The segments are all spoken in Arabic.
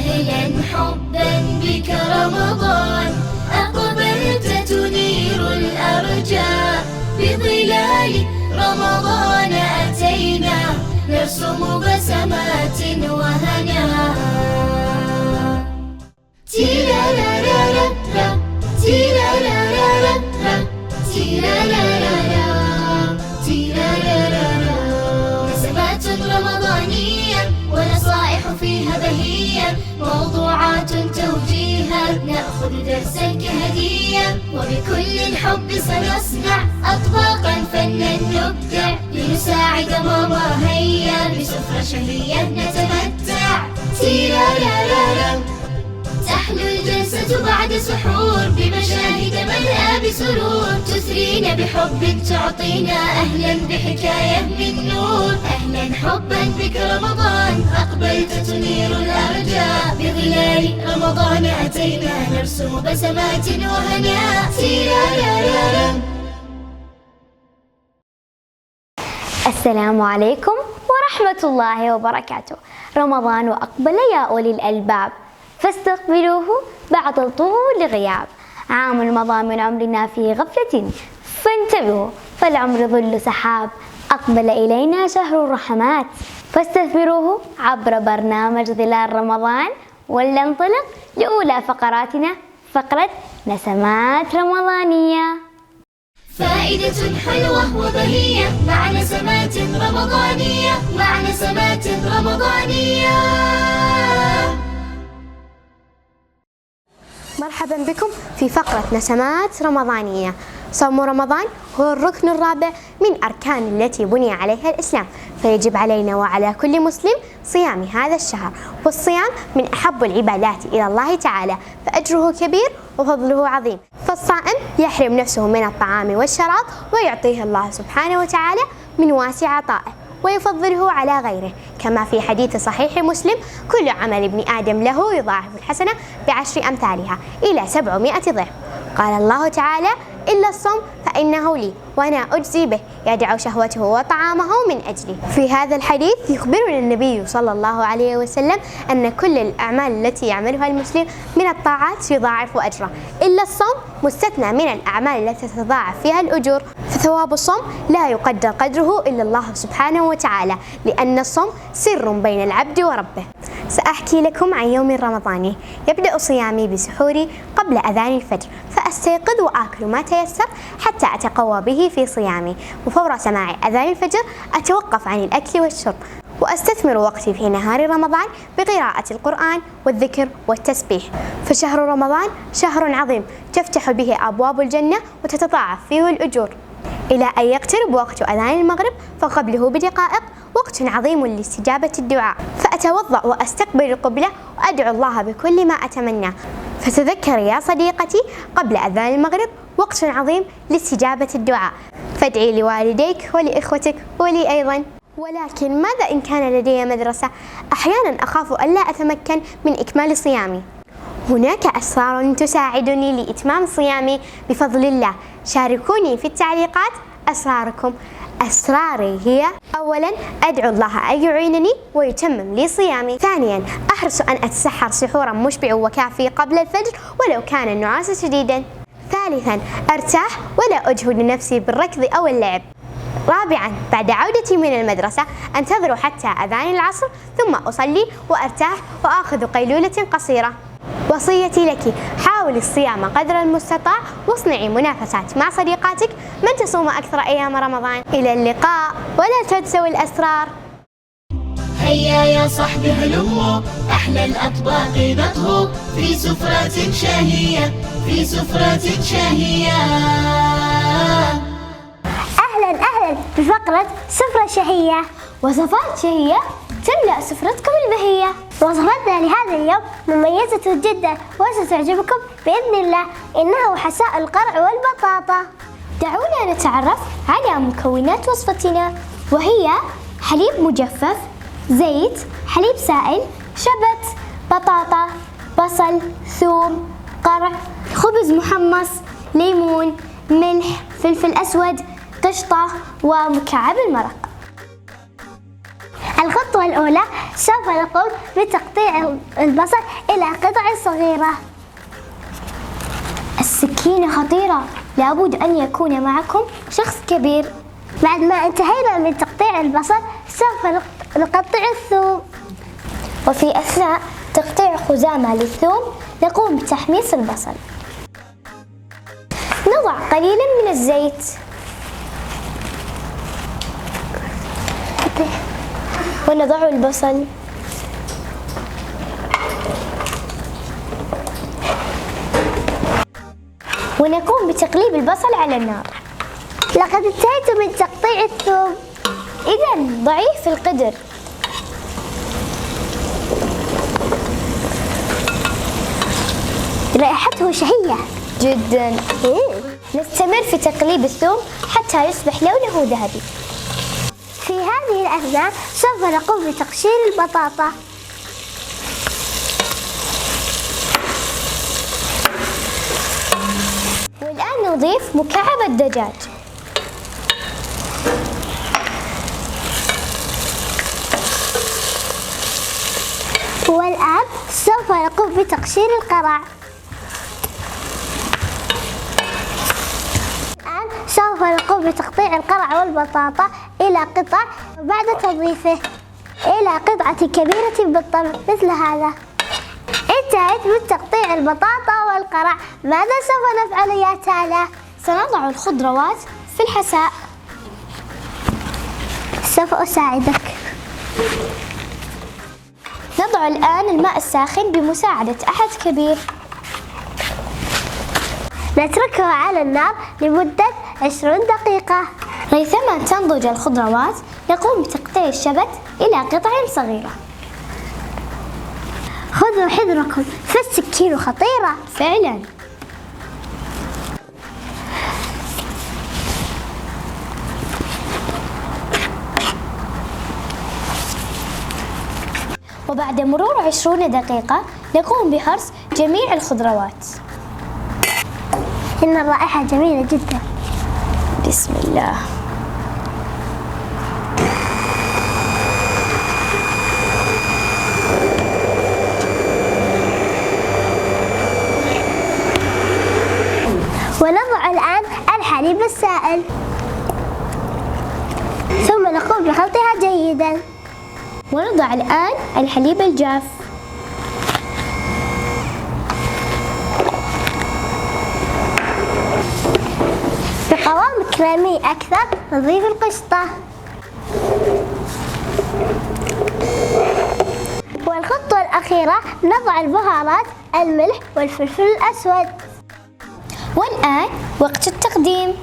أهلا حبا بك رمضان، أقبلت تنير الأرجاء، بظلال رمضان أتينا نرسم بسمات وهنا. تيرارارارا تيرارارارا تيرارارارا تيرارارارا. نسمات رمضانية ونصائح فيها بهية، موضوعات توجيهات نأخذ درسا كهدية، وبكل الحب سنصنع أطباقا فنا نبدع، لنساعد ماما هيا بسفرة شهية نتمتع. تيرارارارا تحلو الجلسة بعد سحور بمشاهد ملأى بسرور، تثرينا بحب تعطينا أهلا بحكاية من نور. أهلا حبا بك رمضان، أقبلت تنير الأرجاء، بظلال رمضان أتينا نرسم بسمات وهناء. تيرارارارا. السلام عليكم ورحمة الله وبركاته. رمضان أقبل يا أولي الألباب، فاستقبلوه بعد طول غياب. عام مضى من عمرنا في غفلة، فانتبهوا فالعمر ظل سحاب. أقبل إلينا شهر الرحمات، فاستثمروه عبر برنامج ظلال رمضان. ولننطلق لأولى فقراتنا، فقرة نسمات رمضانية. فائدة حلوة وبهية مع نسمات رمضانية، مع نسمات رمضانية. مرحبا بكم في فقرة نسمات رمضانية. صوم رمضان هو الركن الرابع من أركان التي بني عليها الإسلام، فيجب علينا وعلى كل مسلم صيام هذا الشهر. والصيام من أحب العبادات إلى الله تعالى، فأجره كبير وفضله عظيم. فالصائم يحرم نفسه من الطعام والشراب، ويعطيه الله سبحانه وتعالى من واسع عطائه، ويفضله على غيره، كما في حديث صحيح مسلم: كل عمل ابن آدم له يضاعف الحسنة ب10 أمثالها إلى 700 ضعف. قال الله تعالى: إلا الصوم فإنه لي وأنا أجزي به، يدع شهوته وطعامه من أجلي. في هذا الحديث يخبرنا النبي صلى الله عليه وسلم أن كل الأعمال التي يعملها المسلم من الطاعات يضاعف أجره، إلا الصوم مستثنى من الأعمال التي تتضاعف فيها الأجور. فثواب الصوم لا يقدر قدره إلا الله سبحانه وتعالى، لأن الصوم سر بين العبد وربه. سأحكي لكم عن يوم رمضاني. يبدأ صيامي بسحوري قبل أذان الفجر، فأستيقظ وآكل ما تيسر حتى أتقوى به في صيامي، وفور سماع أذان الفجر أتوقف عن الأكل والشرب، وأستثمر وقتي في نهار رمضان بقراءة القرآن والذكر والتسبيح. فشهر رمضان شهر عظيم تفتح به أبواب الجنة وتتضاعف فيه الأجور، إلى أن يقترب وقت أذان المغرب، فقبله بدقائق وقت عظيم لاستجابة الدعاء، فأتوضأ وأستقبل القبلة وأدعو الله بكل ما أتمنى. فتذكر يا صديقتي قبل أذان المغرب وقت عظيم لاستجابة الدعاء، فادعي لوالديك ولإخوتك ولي أيضا. ولكن ماذا إن كان لدي مدرسة؟ أحيانا أخاف ألا أتمكن من إكمال صيامي. هناك أسرار تساعدني لإتمام صيامي بفضل الله. شاركوني في التعليقات أسراركم. أسراري هي: أولا، أدعو الله أن يعينني ويتمم لي صيامي. ثانيا، أحرص أن أتسحر سحورا مشبع وكافي قبل الفجر ولو كان النعاس شديدا. ثالثا، أرتاح ولا أجهد نفسي بالركض أو اللعب. رابعا، بعد عودتي من المدرسة أنتظر حتى أذان العصر، ثم أصلي وأرتاح وآخذ قيلولة قصيرة. وصيتي لك: حاولي الصيام قدر المستطاع، واصنعي منافسات مع صديقاتك من تصوم أكثر أيام رمضان. إلى اللقاء، ولا تنسوا الأسرار. هيا يا صاحبي هلموا، أحلى الأطباق نطهو في سفرة شهية، في سفرة شهية. أهلا بفقرة سفرة شهية. وصفات شهية تملأ سفرتكم البهية. وصفتنا لهذا اليوم مميزة جدا وستعجبكم بإذن الله، إنه حساء القرع والبطاطا. دعونا نتعرف على مكونات وصفتنا، وهي حليب مجفف، زيت، حليب سائل، شبت، بطاطا، بصل، ثوم، قرع، خبز محمص، ليمون، ملح، فلفل أسود، قشطة، ومكعب المرق. الخطة الخطوة الأولى سوف نقوم بتقطيع البصل إلى قطع صغيرة. السكينة خطيرة، لابد أن يكون معكم شخص كبير. بعد ما انتهينا من تقطيع البصل سوف نقطع الثوم. وفي أثناء تقطيع خزامة للثوم نقوم بتحميص البصل. نضع قليلا من الزيت ونضع البصل ونقوم بتقليب البصل على النار. لقد انتهيت من تقطيع الثوم. إذن ضعيف القدر. رائحته شهية جدا. نستمر في تقليب الثوم حتى يصبح لونه ذهبي. في هذه الأثناء سوف نقوم بتقشير البطاطا. والآن نضيف مكعب الدجاج. والآن سوف نقوم بتقشير القرع. الآن سوف نقوم بتقطيع القرع والبطاطا إلى قطع بعد تضييفه إلى قطعة كبيرة بالطبع مثل هذا. انتهيت من تقطيع البطاطا والقرع. ماذا سوف نفعل يا تالا؟ سنضع الخضروات في الحساء. سوف أساعدك. نضع الآن الماء الساخن بمساعدة أحد كبير. نتركه على النار لمدة 20 دقيقة. ريثما تنضج الخضروات نقوم بتقطيع الشبت إلى قطع صغيرة. خذوا حذركم فالسكين خطيرة فعلا. وبعد مرور 20 دقيقة نقوم بهرس جميع الخضروات. إن الرائحة جميلة جدا. بسم الله. ونضع الآن الحليب السائل ثم نقوم بخلطها جيدا. ونضع الآن الحليب الجاف. بقوام كريمي أكثر نضيف القشطة. والخطوة الأخيرة نضع البهارات الملح والفلفل الأسود. والآن وقت التقديم.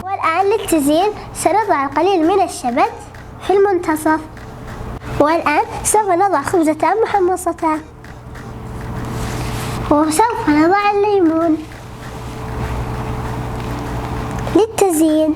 والآن للتزيين سنضع القليل من الشبت في المنتصف. والآن سوف نضع خبزتان محمصتان. وسوف نضع الليمون للتزيين.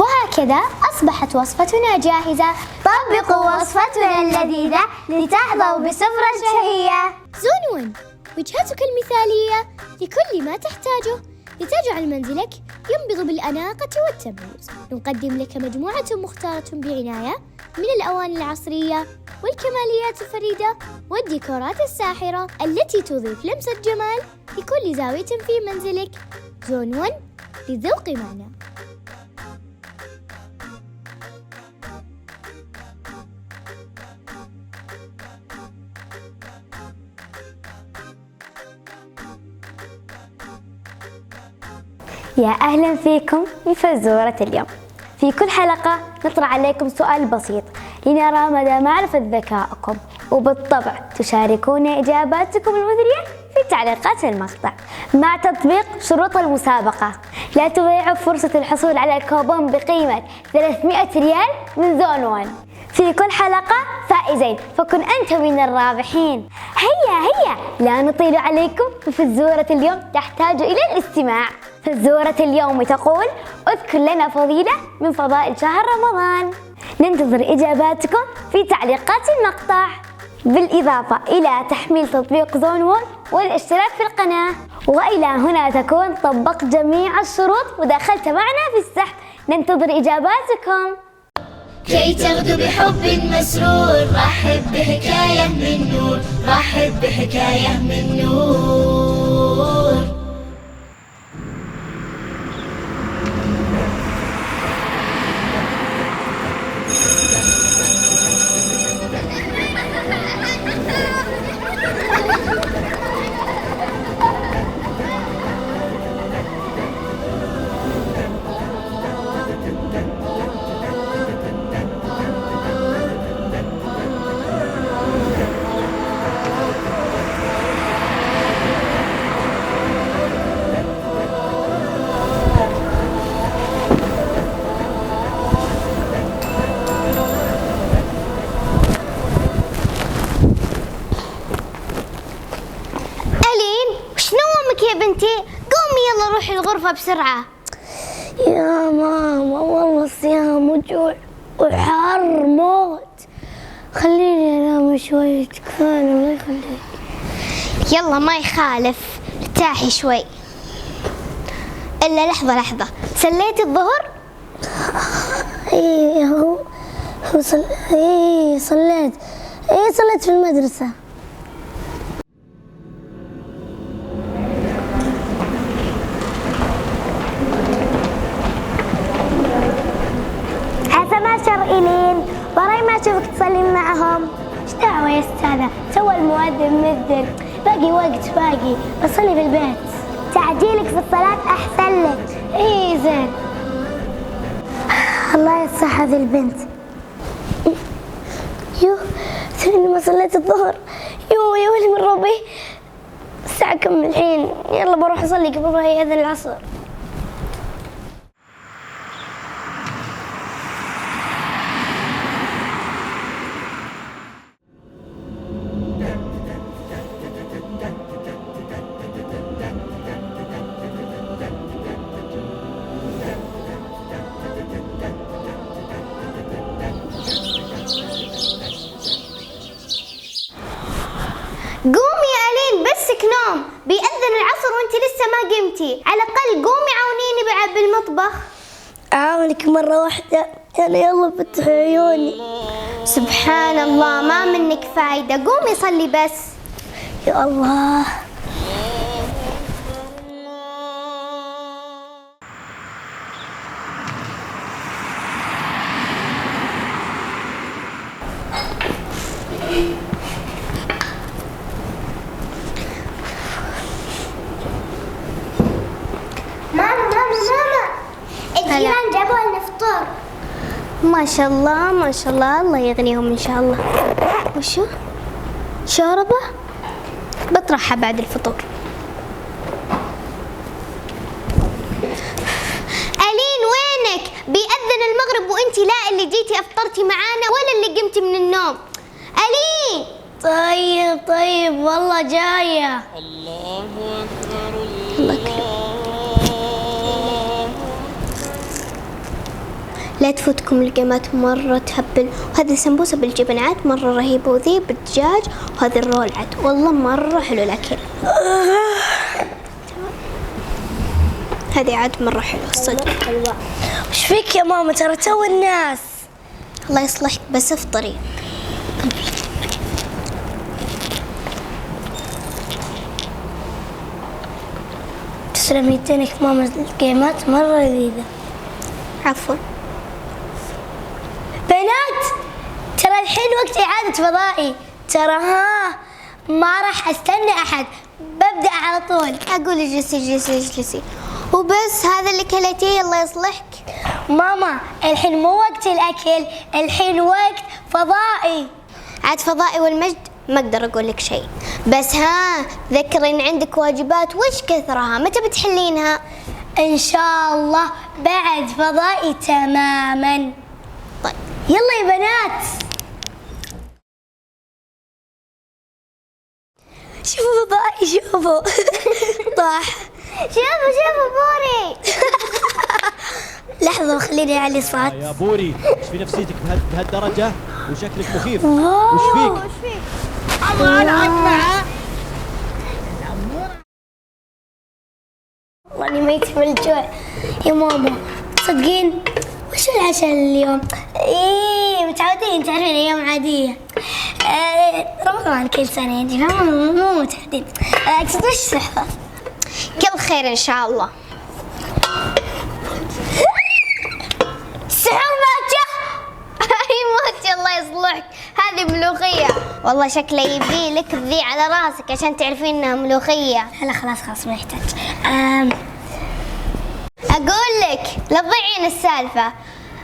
وهكذا أصبحت وصفتنا جاهزة. طبقوا وصفتنا اللذيذة لتحظوا بسفرة شهية. زون 1، وجهتك المثالية لكل ما تحتاجه لتجعل منزلك ينبض بالأناقة والتميز. نقدم لك مجموعة مختارة بعناية من الأواني العصرية والكماليات الفريدة والديكورات الساحرة التي تضيف لمسة جمال لكل زاوية في منزلك. زون 1 للذوق معنا. يا أهلا فيكم في فزورة اليوم. في كل حلقة نطرح عليكم سؤال بسيط لنرى مدى معرفة ذكائكم، وبالطبع تشاركون إجاباتكم المثرية في تعليقات المقطع مع تطبيق شروط المسابقة. لا تضيعوا فرصة الحصول على كوبون بقيمة 300 ريال من زون 1. في كل حلقة فائزين، فكن أنت من الرابحين. هيا لا نطيل عليكم، ففزورة اليوم تحتاج إلى الاستماع. فزورة اليوم تقول: اذكر لنا فضيلة من فضائل شهر رمضان. ننتظر إجاباتكم في تعليقات المقطع، بالإضافة إلى تحميل تطبيق زون 1 والاشتراك في القناة. وإلى هنا تكون طبقت جميع الشروط ودخلت معنا في السحب. ننتظر إجاباتكم. كي تغدو بحب مسرور، رحب بحكاية من نور، رحب بحكاية من نور. يا بنتي قومي يلا روحي الغرفة بسرعة. يا ماما والله الصيام وجوع وحار موت، خليني انام شوي كفاية الله يخليك. يلا ما يخالف ارتاحي شوي. إلا لحظة، صليتي الظهر؟ ايه صليت في المدرسة. إلين وراي ما أشوفك تصلين معهم. ايش دعوة يا استاذة، سوى المؤذن مذن، باقي وقت بصلي في البيت. تعجيلك في الصلاة أحسن لك. ايه زين. الله يصح هذه البنت. ثاني ما صليت الظهر. يا ولي من ربي، الساعة كم الحين؟ يلا بروح أصلي قبل ما يأذن العصر. قومي يا ألين بسك نوم، بيأذن العصر وانت لسه ما قمتي. على الأقل قومي عاونيني بعد بالمطبخ. أعاونك مرة واحدة، يلا فتحي عيوني. سبحان الله ما منك فايدة، قومي صلي بس. يا الله. ماما الجيران جابوا لنا فطور. ما شاء الله الله يغنيهم إن شاء الله. وشو؟ شوربة؟ بطرحها بعد الفطور. ألين وينك؟ بيأذن المغرب وانتي لا اللي جيتي أفطرتي معانا ولا اللي قمتي من النوم. ألين طيب والله جاية. الله أكبر. لا تفوتكم القيمات مرة تهبل. وهذه السمبوسة بالجبن عاد مرة رهيبة، وذي بالدجاج، وهذا الرول عاد والله مرة حلو الأكل. هذه عاد مرة حلوة الصدق. وش فيك يا ماما، ترى تو الناس. الله يصلحك بس افطري. تسلم يدينك ماما، القيمات مرة لذيذة. عفوا. بنات ترى الحين وقت إعادة فضائي، ترى ما راح استنى أحد، ببدأ على طول. أقول اجلسي وبس. هذا اللي كليتيه الله يصلحك. ماما الحين مو وقت الأكل، الحين وقت فضائي. عاد فضائي والمجد ما أقدر أقول لك شيء، بس ذكري إن عندك واجبات وش كثرها، متى بتحلينها؟ إن شاء الله بعد فضائي تماما. طيب يلا يا بنات. شوفوا فضائي شوفوا. طاح. شوفوا بوري. لحظة خليني أعلي صوت. يا بوري ايش في نفسيتك بهالدرجة وشكلك مخيف؟ وش فيك؟ الله العب معه. والله اني ميت من الجوع يا ماما. تصدقين وش العشاء اليوم؟ ايه متعودين تعرفين ايام عادية. رمضان كل سنة يجي مو متعودين. اقصد وش السحور؟ كل خير إن شاء الله. السحور باجة؟ أي موتي الله يصلحك، هذه ملوخية. والله شكله يبي لك ذي على راسك عشان تعرفين إنها ملوخية. لا خلاص ما يحتاج. أقول لك لا تضيعين السالفة،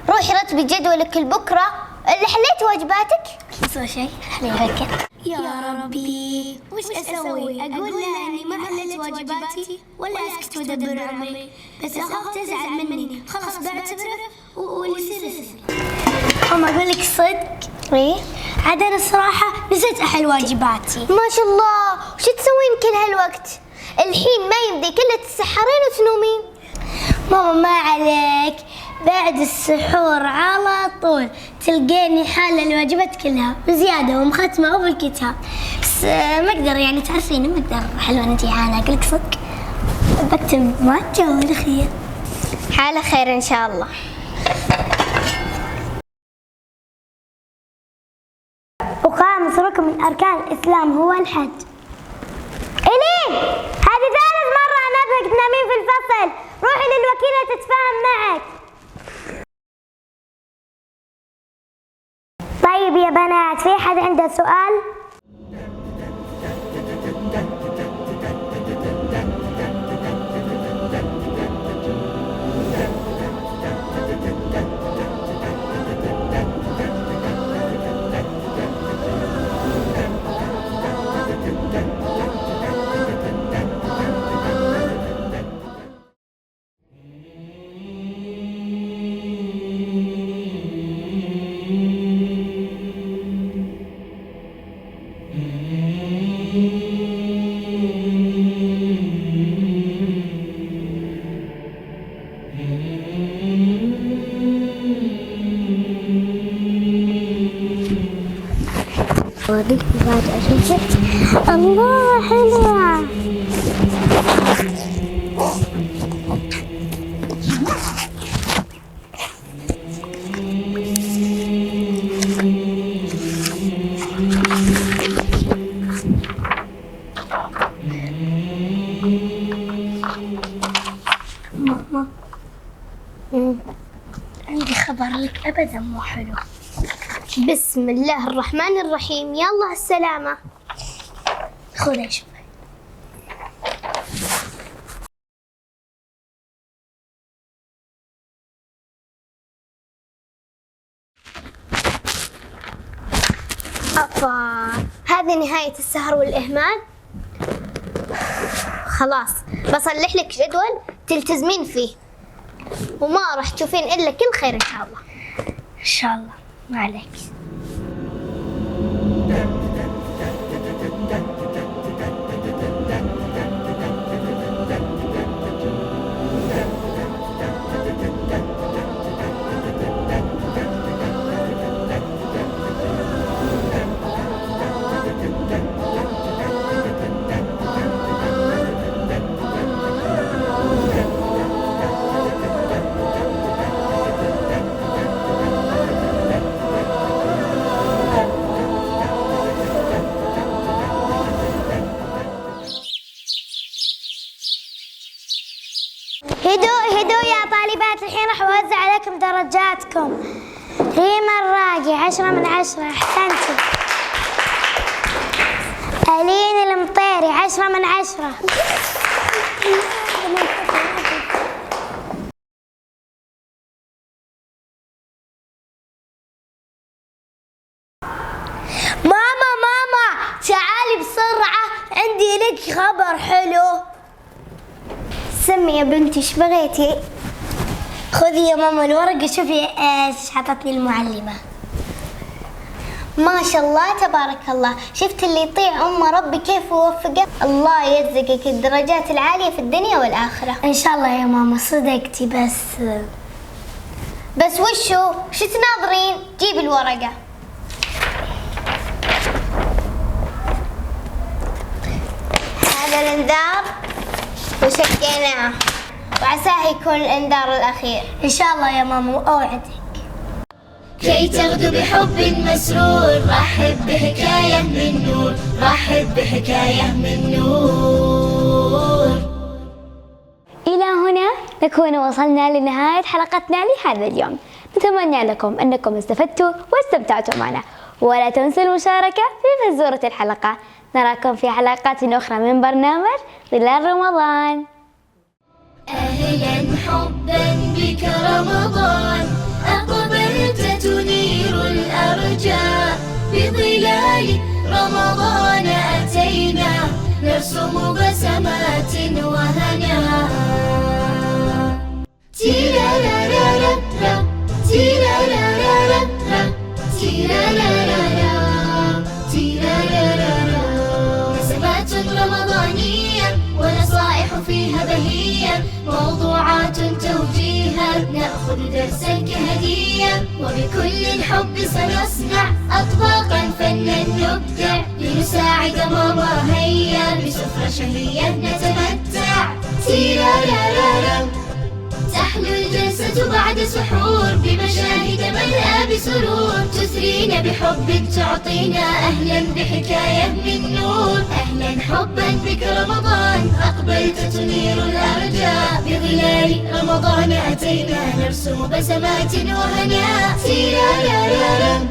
روحي رتبي جدولك لبكرة. اللي حليت واجباتك؟ اسوي شيء خليني افكر. يا ربي وش اسوي؟ اقول لها اني ما حليت واجباتي ولا اسكت وادبر عمري؟ بس اخاف تزعل مني. خلاص بعتذر واللي يصير. اما اقول لك صدق إيه؟ عاد انا الصراحه نسيت احل واجباتي. ما شاء الله، وش تسوين كل هالوقت؟ الحين ما يمديك إلا تتسحرين وتنومين. ماما ما عليك، بعد السحور على طول تلقيني حالة الواجبات كلها بزيادة ومختمة بالكتاب. بس ما اقدر يعني تعرفين ما اقدر حلوة انتي جيعانة. اقول لك صدق بكتب ماتشة والخير. حالة خير إن شاء الله. وخامس ركن من أركان الإسلام هو الحج. إلين هذه ثالث مرة أنا أبغاك تنامين في الفصل. روحي للوكيلة تتفاهم معك. طيب يا بنات، في حد عنده سؤال؟ أوريك مفاجأة. شفت؟ الله حلوة. ماما عندي خبر لك أبدا مو حلو. بسم الله الرحمن الرحيم. يلا السلامة. خذي شوفي. أفا، هذه نهاية السهر والإهمال. خلاص بصلح لك جدول تلتزمين فيه، وما راح تشوفين إلا كل خير إن شاء الله. إن شاء الله ما عليك. هدوء يا طالبات، الحين راح أوزع عليكم درجاتكم. ريما الراقي 10 من 10 أحسنتي. ألين المطيري 10 من 10. ماما تعالي بسرعة، عندي لك خبر حلو. سمي يا بنتي، ايش بغيتي؟ خذي يا ماما الورقة، شوفي ايش حطتني المعلمة. ما شاء الله تبارك الله، شفت اللي يطيع أمه ربي كيف يوفقه. الله يرزقك الدرجات العالية في الدنيا والآخرة إن شاء الله يا ماما، صدقتي. بس وشو تناظرين؟ جيب الورقة. هذا الانذار وشكيناه. وعساه يكون الإنذار الأخير. إن شاء الله يا ماما، أوعدك. كي تغدو بحب مسرور، رحب بحكاية من نور، رحب بحكاية من نور. إلى هنا نكون وصلنا لنهاية حلقتنا لهذا اليوم. نتمنى لكم أنكم استفدتوا واستمتعتوا معنا، ولا تنسوا المشاركة في فزورة الحلقة. نراكم في حلقات أخرى من برنامج ظلال رمضان. أهلا حبا بك رمضان، أقبلت تنير الأرجاء، بظلال رمضان أتينا نرسم بسمات وهنا. تيرارارارا تيرارارارا تيرارارارا تيرارارارا. بسمات رمضانية ونصائح فيها بهية، موضوعات توجيها نأخذ درسا كهدية، وبكل الحب سنصنع أطباقا فنا نبدع، لنساعد ماما هيا بسفرة شهية نتمتع. تيرارارارا تحلو الجلسة بعد سحور، بمشاهد ملأى بسرور، تثرينا بحب تعطينا أهلا بحكاية من نور. أهلا حبا بك رمضان، أقبلت تنير الأرجاء، بظلال رمضان أتينا نرسم بسمات وهنا. تيرارارارا